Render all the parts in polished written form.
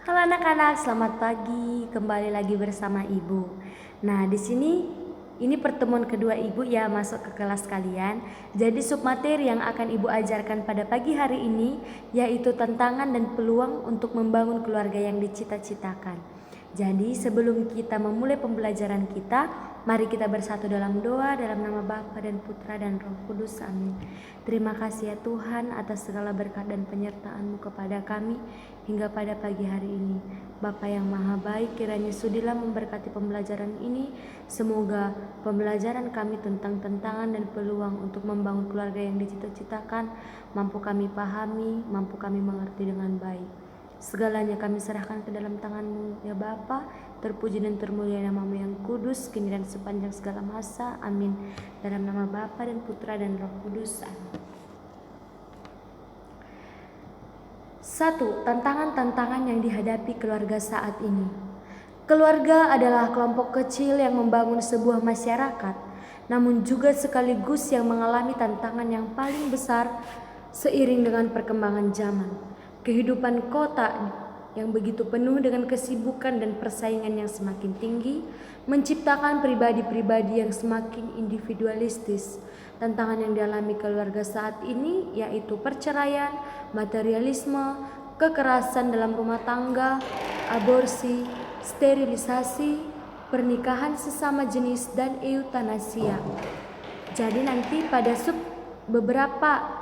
Halo anak-anak, selamat pagi. Kembali lagi bersama Ibu. Nah, di sini ini pertemuan kedua Ibu ya masuk ke kelas kalian. Jadi submateri yang akan Ibu ajarkan pada pagi hari ini yaitu tantangan dan peluang untuk membangun keluarga yang dicita-citakan. Jadi sebelum kita memulai pembelajaran kita, mari kita bersatu dalam doa dalam nama Bapa dan Putra dan Roh Kudus. Amin. Terima kasih ya Tuhan atas segala berkat dan penyertaan-Mu kepada kami hingga pada pagi hari ini. Bapa yang maha baik, kiranya sudilah memberkati pembelajaran ini. Semoga pembelajaran kami tentang tantangan dan peluang untuk membangun keluarga yang dicita-citakan mampu kami pahami, mampu kami mengerti dengan baik. Segalanya kami serahkan ke dalam tangan-Mu ya Bapa. Terpuji dan termulia nama-Mu yang kudus, kini dan sepanjang segala masa. Amin. Dalam nama Bapa dan Putra dan Roh Kudus. Amin. 1. Tantangan-tantangan yang dihadapi keluarga saat ini. Keluarga adalah kelompok kecil yang membangun sebuah masyarakat, namun juga sekaligus yang mengalami tantangan yang paling besar seiring dengan perkembangan zaman. Kehidupan kota yang begitu penuh dengan kesibukan dan persaingan yang semakin tinggi menciptakan pribadi-pribadi yang semakin individualistis. Tantangan yang dialami keluarga saat ini yaitu perceraian, materialisme, kekerasan dalam rumah tangga, aborsi, sterilisasi, pernikahan sesama jenis, dan eutanasia. Jadi nanti pada beberapa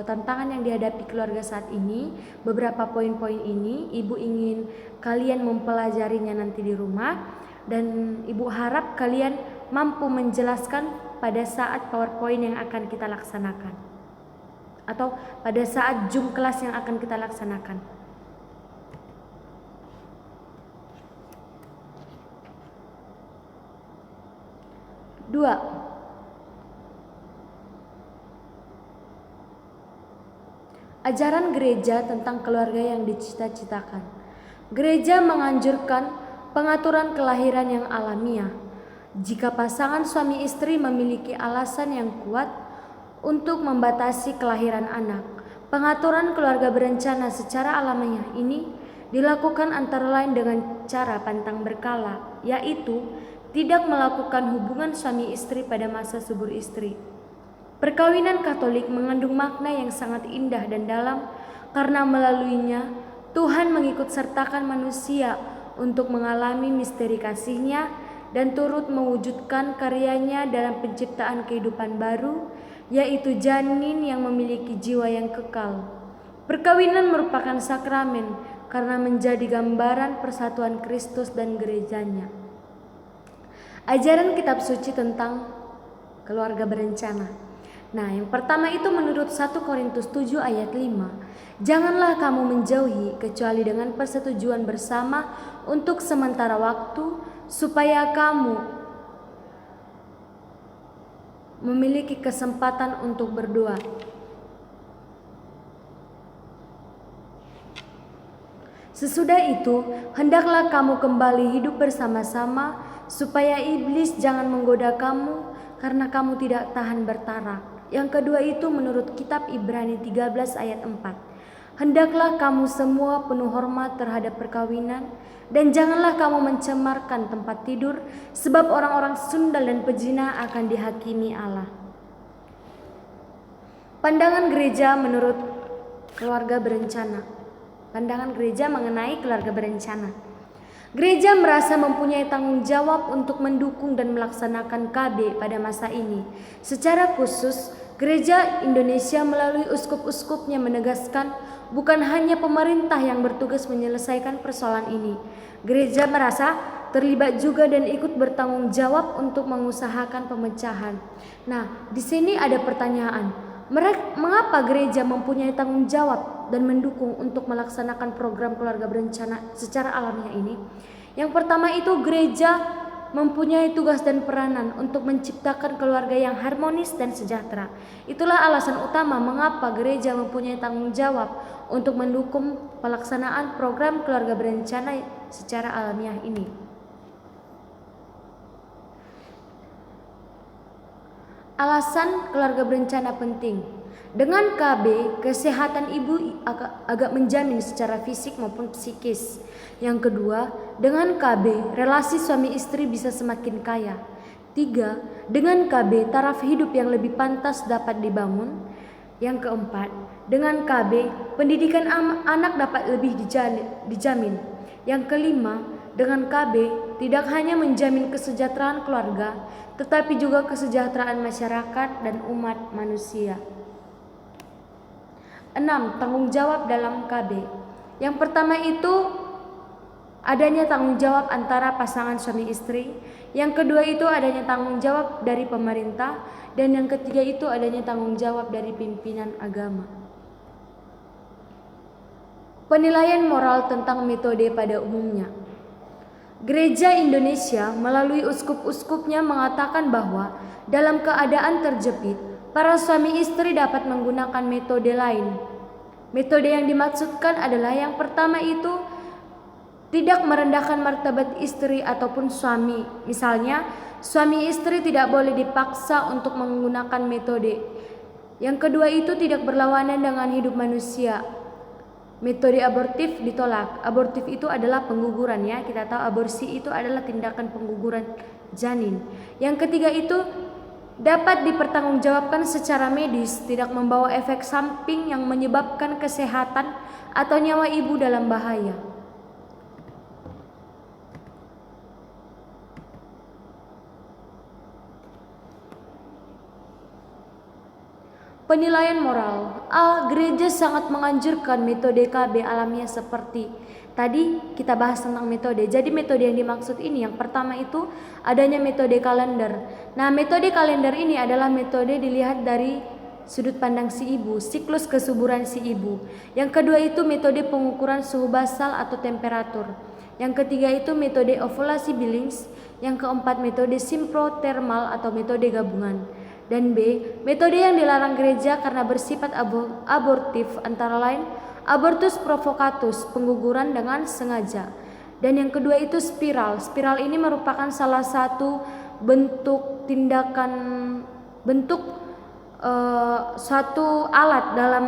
tantangan yang dihadapi keluarga saat ini, beberapa poin-poin ini Ibu ingin kalian mempelajarinya nanti di rumah, dan Ibu harap kalian mampu menjelaskan pada saat PowerPoint yang akan kita laksanakan atau pada saat Zoom kelas yang akan kita laksanakan. Dua, ajaran gereja tentang keluarga yang dicita-citakan. Gereja menganjurkan pengaturan kelahiran yang alamiah. Jika pasangan suami istri memiliki alasan yang kuat untuk membatasi kelahiran anak, pengaturan keluarga berencana secara alamiah ini dilakukan antara lain dengan cara pantang berkala, yaitu tidak melakukan hubungan suami istri pada masa subur istri. Perkawinan Katolik mengandung makna yang sangat indah dan dalam karena melaluinya Tuhan mengikut sertakan manusia untuk mengalami misteri kasih-Nya dan turut mewujudkan karyanya dalam penciptaan kehidupan baru, yaitu janin yang memiliki jiwa yang kekal. Perkawinan merupakan sakramen karena menjadi gambaran persatuan Kristus dan gerejanya. Ajaran kitab suci tentang keluarga berencana. Nah, yang pertama itu menurut 1 Korintus 7 ayat 5. Janganlah kamu menjauhi kecuali dengan persetujuan bersama untuk sementara waktu, supaya kamu memiliki kesempatan untuk berdoa. Sesudah itu, hendaklah kamu kembali hidup bersama-sama, supaya iblis jangan menggoda kamu karena kamu tidak tahan bertarak. Yang kedua itu menurut kitab Ibrani 13 ayat 4. Hendaklah kamu semua penuh hormat terhadap perkawinan, dan janganlah kamu mencemarkan tempat tidur, sebab orang-orang sundal dan pezina akan dihakimi Allah. Pandangan gereja menurut keluarga berencana. Pandangan gereja mengenai keluarga berencana. Gereja merasa mempunyai tanggung jawab untuk mendukung dan melaksanakan KB pada masa ini. Secara khusus, Gereja Indonesia melalui uskup-uskupnya menegaskan bukan hanya pemerintah yang bertugas menyelesaikan persoalan ini. Gereja merasa terlibat juga dan ikut bertanggung jawab untuk mengusahakan pemecahan. Nah, di sini ada pertanyaan. Mengapa gereja mempunyai tanggung jawab dan mendukung untuk melaksanakan program keluarga berencana secara alamiah ini? Yang pertama itu gereja mempunyai tugas dan peranan untuk menciptakan keluarga yang harmonis dan sejahtera. Itulah alasan utama mengapa gereja mempunyai tanggung jawab untuk mendukung pelaksanaan program keluarga berencana secara alamiah ini. Alasan keluarga berencana penting. Dengan KB, kesehatan ibu agak menjamin secara fisik maupun psikis. Yang kedua, dengan KB, relasi suami istri bisa semakin kaya. 3. Dengan KB, taraf hidup yang lebih pantas dapat dibangun. Yang keempat, dengan KB, pendidikan anak dapat lebih dijamin. Yang kelima, dengan KB, tidak hanya menjamin kesejahteraan keluarga, tetapi juga kesejahteraan masyarakat dan umat manusia. 6. Tanggung jawab dalam KB. Yang pertama itu adanya tanggung jawab antara pasangan suami istri. Yang kedua itu adanya tanggung jawab dari pemerintah. Dan yang ketiga itu adanya tanggung jawab dari pimpinan agama. Penilaian moral tentang metode pada umumnya. Gereja Indonesia melalui uskup-uskupnya mengatakan bahwa dalam keadaan terjepit, para suami istri dapat menggunakan metode lain. Metode yang dimaksudkan adalah yang pertama itu tidak merendahkan martabat istri ataupun suami. Misalnya, suami istri tidak boleh dipaksa untuk menggunakan metode. Yang kedua itu tidak berlawanan dengan hidup manusia. Metode abortif ditolak. Abortif itu adalah pengguguran ya. Kita tahu aborsi itu adalah tindakan pengguguran janin. Yang ketiga itu dapat dipertanggungjawabkan secara medis, tidak membawa efek samping yang menyebabkan kesehatan atau nyawa ibu dalam bahaya. Penilaian moral. Gereja sangat menganjurkan metode KB alamiah seperti tadi kita bahas tentang metode. Jadi metode yang dimaksud ini yang pertama itu adanya metode kalender. Nah, metode kalender ini adalah metode dilihat dari sudut pandang si ibu, siklus kesuburan si ibu. Yang kedua itu metode pengukuran suhu basal atau temperatur. Yang ketiga itu metode ovulasi Billings. Yang keempat metode simprotermal atau metode gabungan. Dan B, metode yang dilarang gereja karena bersifat abortif antara lain abortus provocatus, pengguguran dengan sengaja. Dan yang kedua itu spiral. Spiral ini merupakan salah satu bentuk suatu alat dalam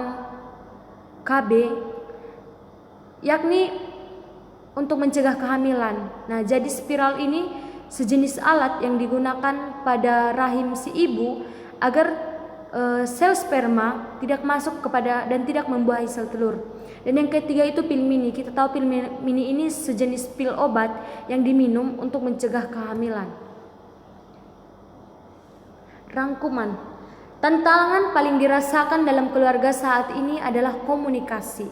KB, yakni untuk mencegah kehamilan. Nah, jadi spiral ini sejenis alat yang digunakan pada rahim si ibu agar sel sperma tidak masuk kepada dan tidak membuahi sel telur. Dan yang ketiga itu pil mini. Kita tahu pil mini ini sejenis pil obat yang diminum untuk mencegah kehamilan. Rangkuman. Tantangan paling dirasakan dalam keluarga saat ini adalah komunikasi.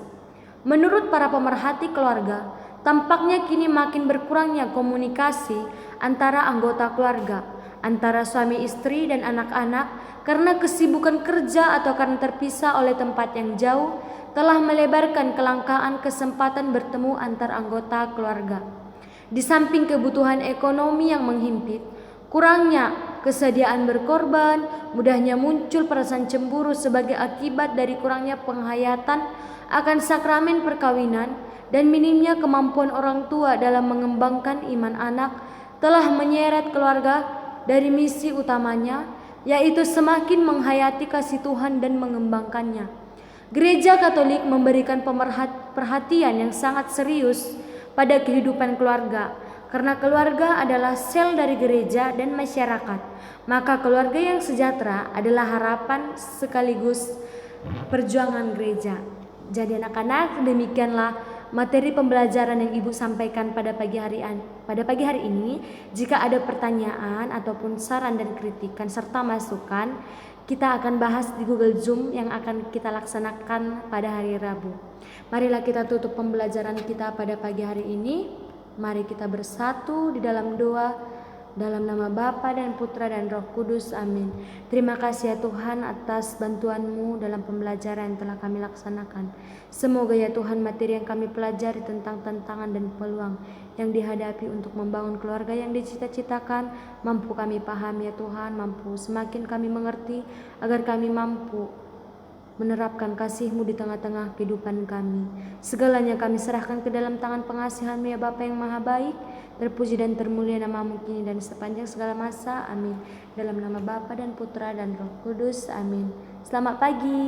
Menurut para pemerhati keluarga, tampaknya kini makin berkurangnya komunikasi antara anggota keluarga, antara suami istri dan anak-anak karena kesibukan kerja atau karena terpisah oleh tempat yang jauh telah melebarkan kelangkaan kesempatan bertemu antar anggota keluarga. Di samping kebutuhan ekonomi yang menghimpit, kurangnya kesediaan berkorban, mudahnya muncul perasaan cemburu sebagai akibat dari kurangnya penghayatan akan sakramen perkawinan dan minimnya kemampuan orang tua dalam mengembangkan iman anak telah menyeret keluarga dari misi utamanya, yaitu semakin menghayati kasih Tuhan dan mengembangkannya. Gereja Katolik memberikan perhatian yang sangat serius pada kehidupan keluarga, karena keluarga adalah sel dari gereja dan masyarakat. Maka keluarga yang sejahtera adalah harapan sekaligus perjuangan gereja. Jadi anak-anak, demikianlah materi pembelajaran yang Ibu sampaikan pada pagi hari ini. Jika ada pertanyaan ataupun saran dan kritikan serta masukan, kita akan bahas di Google Zoom yang akan kita laksanakan pada hari Rabu. Marilah kita tutup pembelajaran kita pada pagi hari ini. Mari kita bersatu di dalam doa. Dalam nama Bapa dan Putra dan Roh Kudus, amin. Terima kasih ya Tuhan atas bantuan-Mu dalam pembelajaran yang telah kami laksanakan. Semoga ya Tuhan materi yang kami pelajari tentang tantangan dan peluang yang dihadapi untuk membangun keluarga yang dicita-citakan, mampu kami pahami ya Tuhan, mampu semakin kami mengerti agar kami mampu menerapkan kasih-Mu di tengah-tengah kehidupan kami. Segalanya kami serahkan ke dalam tangan pengasihan-Mu ya Bapa yang maha baik. Terpuji dan termulia nama-Mu kini dan sepanjang segala masa, amin. Dalam nama Bapa dan Putra dan Roh Kudus, amin. Selamat pagi.